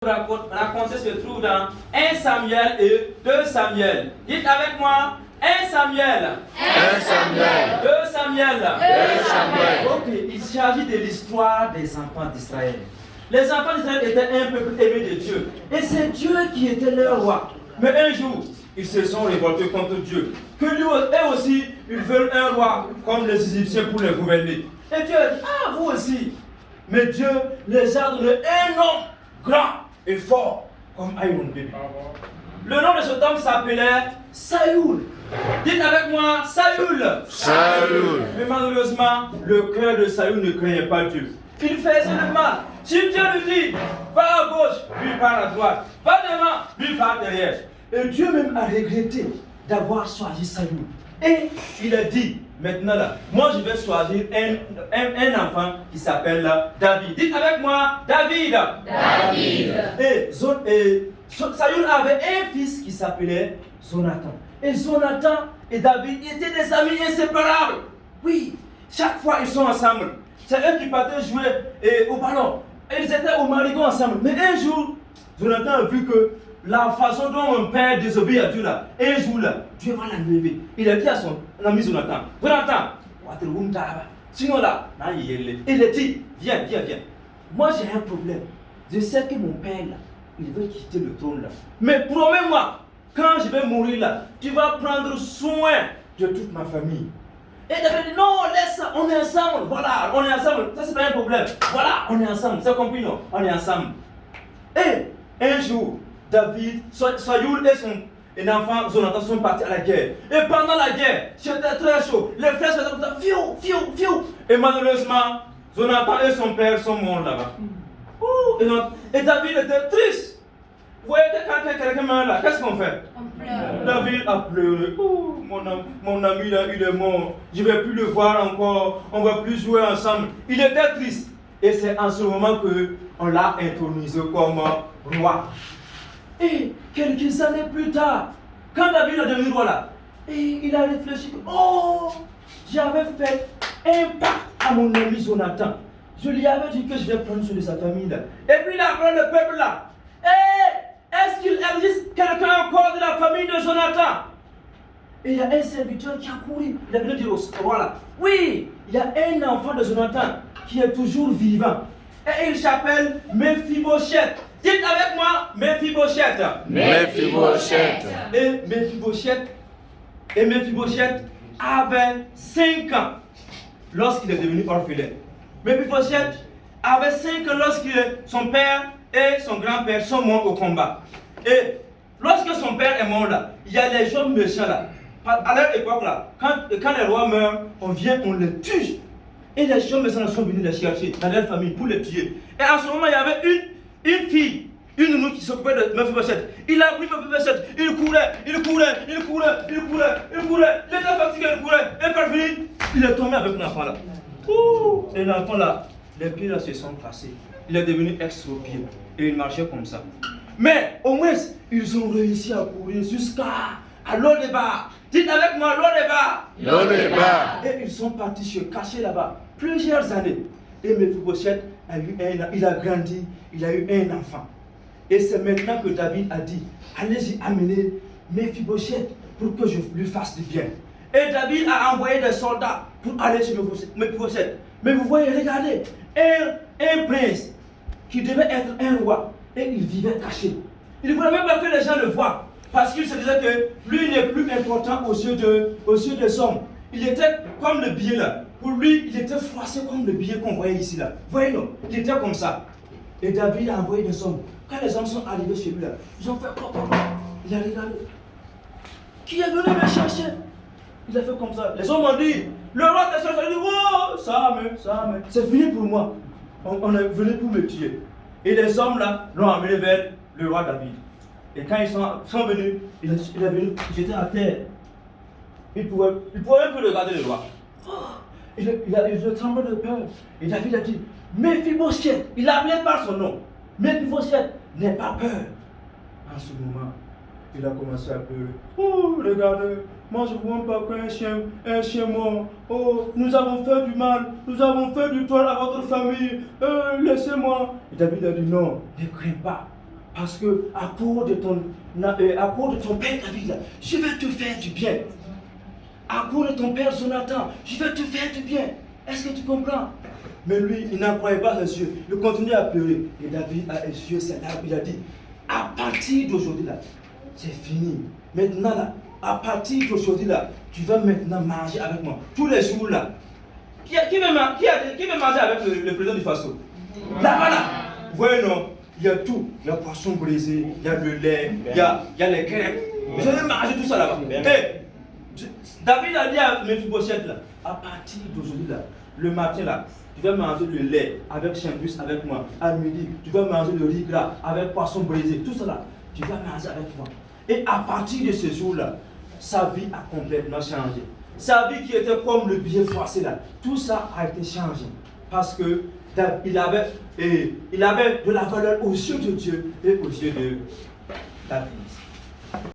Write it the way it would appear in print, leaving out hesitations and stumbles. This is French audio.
Raconter se trouve dans 1 Samuel et 2 Samuel. Dites avec moi 1 Samuel. 1 Samuel. 2 Samuel. 2 Samuel. Ok, il s'agit de l'histoire des enfants d'Israël. Les enfants d'Israël étaient un peuple aimé de Dieu. Et c'est Dieu qui était leur roi. Mais un jour, ils se sont révoltés contre Dieu. Que lui eux aussi, ils veulent un roi comme les Égyptiens pour les gouverner. Et Dieu a dit, ah, vous aussi. Mais Dieu les a donné un homme grand et fort comme Iron Baby. Le nom de cet homme s'appelait Saül. Dites avec moi, Saül. Saül. Mais malheureusement, le cœur de Saül ne craignait pas Dieu. Il faisait le mal. Si Dieu lui dit, va à gauche, lui part à droite. Va devant, lui part derrière. Et Dieu même a regretté d'avoir choisi Saül. Et il a dit, maintenant là, moi je vais choisir un enfant qui s'appelle David. Dites avec moi, David. David. Et Saül avait un fils qui s'appelait Jonathan. Et Jonathan et David étaient des amis inséparables. Oui, chaque fois ils sont ensemble. C'est eux qui partaient jouer au ballon. Et ils étaient au marigot ensemble. Mais un jour, Jonathan a vu que la façon dont mon père désobéit à Dieu là, un jour là, Dieu va l'enlever. Il a dit à son ami Jonathan, sinon là, il a dit, viens. Moi j'ai un problème. Je sais que mon père là, il veut quitter le trône là. Mais promets-moi, quand je vais mourir là, tu vas prendre soin de toute ma famille. Et David dit, non, laisse ça, on est ensemble, voilà, on est ensemble, ça c'est pas un problème. Voilà, on est ensemble, c'est compris non? On est ensemble. Et un jour, David, Saül et son enfant Jonathan sont partis à la guerre. Et pendant la guerre, c'était très chaud. Les frères se comme ça, fiou. Et malheureusement, Jonathan et son père sont morts là-bas. Et David était triste. Vous voyez que quand quelqu'un meurt là, qu'est-ce qu'on fait? On pleure. David a pleuré. Oh, mon ami là, il est mort. Je ne vais plus le voir encore. On ne va plus jouer ensemble. Il était triste. Et c'est en ce moment qu'on l'a intronisé comme roi. Et quelques années plus tard, quand David est devenu roi là, et il a réfléchi que, oh, j'avais fait un pacte à mon ami Jonathan. Je lui avais dit que je vais prendre soin de sa famille là. Et puis il a pris le peuple là. Est-ce qu'il existe quelqu'un encore de la famille de Jonathan? Et il y a un serviteur qui a couru. Il a venu dire au roi là, oui, il y a un enfant de Jonathan qui est toujours vivant. Et il s'appelle Mephibosheth. Dites avec moi, Mephibosheth. Mephibosheth. Et Mephibosheth avait 5 ans lorsqu'il est devenu orphelin. Mephibosheth avait 5 ans lorsque son père et son grand-père sont morts au combat. Et lorsque son père est mort là, il y a les gens méchants là. À leur époque là, quand les rois meurent, on vient, on les tue. Et les gens méchants sont venus les chercher dans leur famille pour les tuer. Et en ce moment, il y avait une fille, une nounou qui s'occupait de Mephibosheth. Il a pris Mephibosheth, il courait. Il était fatigué, il courait. Et par fini, il est tombé avec l'enfant là. Et l'enfant là, les pieds là se sont cassés. Il est devenu extropié. Et il marchait comme ça. Mais au moins, ils ont réussi à courir jusqu'à Lo-Débar. Dites avec moi, Lo-Débar. Lo-Débar. Et ils sont partis se cacher là-bas plusieurs années. Et Mephibosheth il a grandi, il a eu un enfant. Et c'est maintenant que David a dit, allez-y amener Mephibosheth pour que je lui fasse du bien. Et David a envoyé des soldats pour aller chez Mephibosheth. Mais vous voyez, regardez, un prince qui devait être un roi, et il vivait caché. Il ne voulait même pas que les gens le voient, parce qu'il se disait que lui n'est plus important aux yeux des hommes. Il était comme le billet là. Pour lui, il était froissé comme le billet qu'on voyait ici là. Voyez-nous, il était comme ça. Et David a envoyé des hommes. Quand les hommes sont arrivés chez lui là, ils ont fait quoi? Il a regardé. Qui est venu me chercher? Il a fait comme ça. Les hommes ont dit, le roi t'a cherché. Il a dit, oh, ça, c'est fini pour moi. On est venu pour me tuer. Et les hommes là l'ont amené vers le roi David. Et quand ils sont venus, il est venu, j'étais à terre. Il pouvait même plus regarder le roi. Il a tremblé de peur. Et David a dit, Mephibosheth, il l'a appelé par son nom. Mephibosheth, n'aie pas peur. En ce moment, il a commencé à pleurer. Oh, regardez, moi je ne vois pas qu'un chien mort. Oh, nous avons fait du mal, nous avons fait du tort à votre famille. Laissez-moi. Et David a dit non, ne crains pas. Parce que à cause de ton père David, là, je vais te faire du bien. À cause de ton père Jonathan, je vais te faire du bien. Est-ce que tu comprends? Mais lui, il n'en croyait pas ses yeux. Il continue à pleurer. Et David a essuyé ses larmes. Il a dit, à partir d'aujourd'hui là, c'est fini. Maintenant là, à partir d'aujourd'hui là, tu vas maintenant manger avec moi. Tous les jours là. Qui veut manger avec le président du Faso? Là-bas là. Vous voyez non? Il y a tout. Il y a poisson brisé, il y a le lait, il y a les crêpes. Vous allez manger tout ça là-bas. David a dit à Mephibosheth là, à partir d'aujourd'hui là, le matin là, tu vas manger le lait avec chimbus avec moi. À midi, tu vas manger le riz gras avec poisson brisé. Tout ça là, tu vas manger avec moi. Et à partir de ce jour là, sa vie a complètement changé. Sa vie qui était comme le billet froissé là, tout ça a été changé. Parce que il avait de la valeur aux yeux de Dieu et aux yeux de David.